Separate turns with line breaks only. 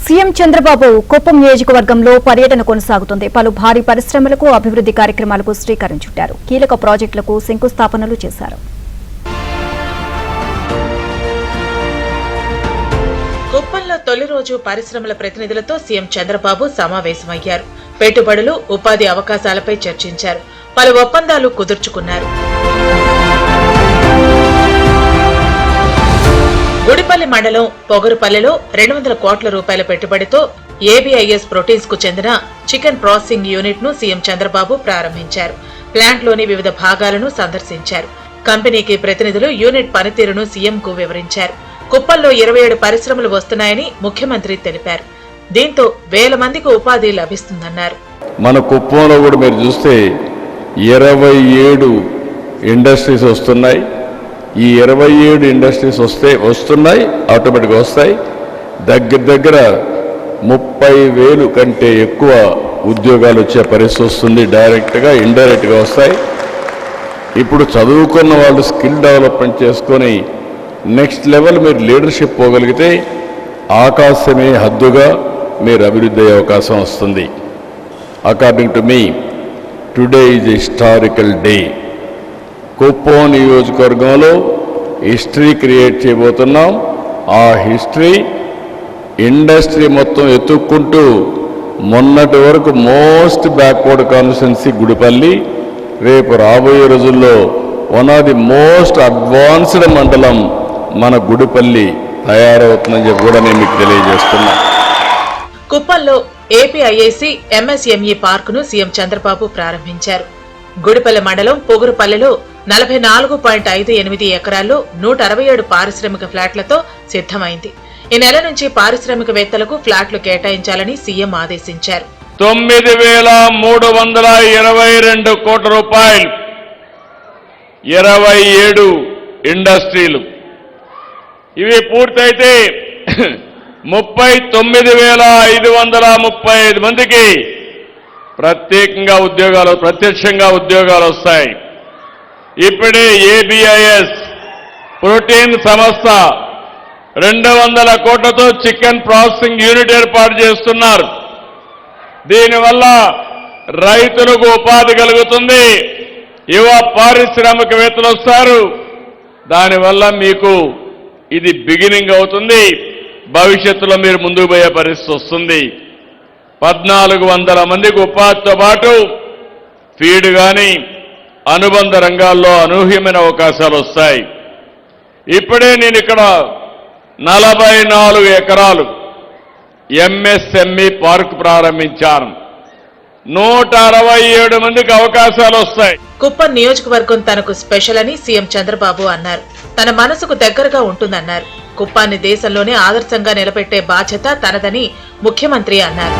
CM Chandrababu Kuppam నియోజకవర్గంలో పర్యటన కొనసాగుతుంది. పలు భారీ పరిశ్రమలకు అభివృద్ధి కార్యక్రమాలకు శ్రీకారం చుట్టారు. కీలక ప్రాజెక్టులకు శంకుస్థాపనలు చేశారు.
కుప్పంలో తొలి రోజు పరిశ్రమల ప్రతినిధులతో సీఎం చంద్రబాబు సమావేశమయ్యారు. పెట్టుబడులు, ఉపాధి అవకాశాలపై చర్చించారు. పలు ఒప్పందాలు కుదుర్చుకున్నారు. గుడిపల్లి మండలం పొగరుపల్లెలో 200 కోట్ల రూపాయల పెట్టుబడితో ఏబీఐఎస్ ప్రోటీన్స్ కు చెందిన చికెన్ ప్రాసెసింగ్ యూనిట్ ను సీఎం చంద్రబాబు ప్రారంభించారు. ప్లాంట్లోని వివిధ భాగాలను సందర్శించారు. కంపెనీకి ప్రతినిధులు యూనిట్ పనితీరును సీఎం కు వివరించారు. కుప్పంలో 27 పరిశ్రమలు వస్తున్నాయని ముఖ్యమంత్రి తెలిపారు. దీంతో వేల మందికి ఉపాధి లభిస్తుందన్నారు.
మన కుప్పంలో కూడా మీరు చూస్తే 27 ఇండస్ట్రీస్ వస్తున్నాయి. ఈ 27 ఇండస్ట్రీస్ వస్తున్నాయి, ఆటోమేటిక్గా వస్తాయి. దగ్గర 30,000 కంటే ఎక్కువ ఉద్యోగాలు వచ్చే పరిస్థితి వస్తుంది. డైరెక్ట్గా, ఇండైరెక్ట్గా వస్తాయి. ఇప్పుడు చదువుకున్న వాళ్ళు స్కిల్ డెవలప్మెంట్ చేసుకొని నెక్స్ట్ లెవెల్ మీరు లీడర్షిప్ పోగలిగితే ఆకాశమే హద్దుగా మీరు అభివృద్ధి అయ్యే అవకాశం వస్తుంది. According to me, today is historical day. Kuppam నియోజకవర్గంలో హిస్టరీ క్రియేట్ చేయబోతున్నాం. ఆ హిస్టరీ ఇండస్ట్రీ మొత్తం ఎత్తుక్కుంటూ మొన్నటి వరకు మోస్ట్ బ్యాక్వర్డ్ కాన్స్టిట్యున్సీ గుడిపల్లి, రేపు రాబోయే రోజుల్లో one of the most advanced మండలం మన గుడిపల్లి తయారవుతుందని చెప్పి కూడా నేను మీకు తెలియజేస్తున్నా.
కుప్పంలో ఏపీఐఐసి ఎంఎస్ఎంఈ పార్క్ ను సీఎం చంద్రబాబు ప్రారంభించారు. గుడిపల్లి మండలం పొగురుపల్లెలో 44.58 ఎకరాల్లో 167 పారిశ్రామిక ఫ్లాట్లతో సిద్ధమైంది. ఈ నెల నుంచి పారిశ్రామికవేత్తలకు ఫ్లాట్లు కేటాయించాలని సీఎం ఆదేశించారు.
9,322 కోట్ల రూపాయలు, 27 ఇండస్ట్రీలు. ఇవి పూర్తయితే 39,535 మందికి ప్రత్యక్షంగా ఉద్యోగాలు వస్తాయి. ఇప్పుడే ఏబీఐఎస్ ప్రోటీన్ సంస్థ 200 కోట్లతో చికెన్ ప్రాసెసింగ్ యూనిట్ ఏర్పాటు చేస్తున్నారు. దీనివల్ల రైతులకు ఉపాధి కలుగుతుంది, యువ పారిశ్రామికవేత్తలు వస్తారు. దానివల్ల మీకు ఇది బిగినింగ్ అవుతుంది. భవిష్యత్తులో మీరు ముందుకు పోయే పరిస్థితి వస్తుంది. 1,400 మందికి ఉపాధితో పాటు ఫీడ్ కానీ అనుబంధ రంగాల్లో అనూహ్యమైన అవకాశాలు వస్తాయి. ఇప్పుడే నేను ఇక్కడ 44 ఎకరాలు ఎంఎస్ఎంఈ పార్క్ ప్రారంభించాను. 167 మందికి అవకాశాలు వస్తాయి.
కుప్పం నియోజకవర్గం తనకు స్పెషల్ అని సీఎం చంద్రబాబు అన్నారు. తన మనసుకు దగ్గరగా ఉంటుందన్నారు. కుప్పాన్ని దేశంలోనే ఆదర్శంగా నిలబెట్టే బాధ్యత తనదని ముఖ్యమంత్రి అన్నారు.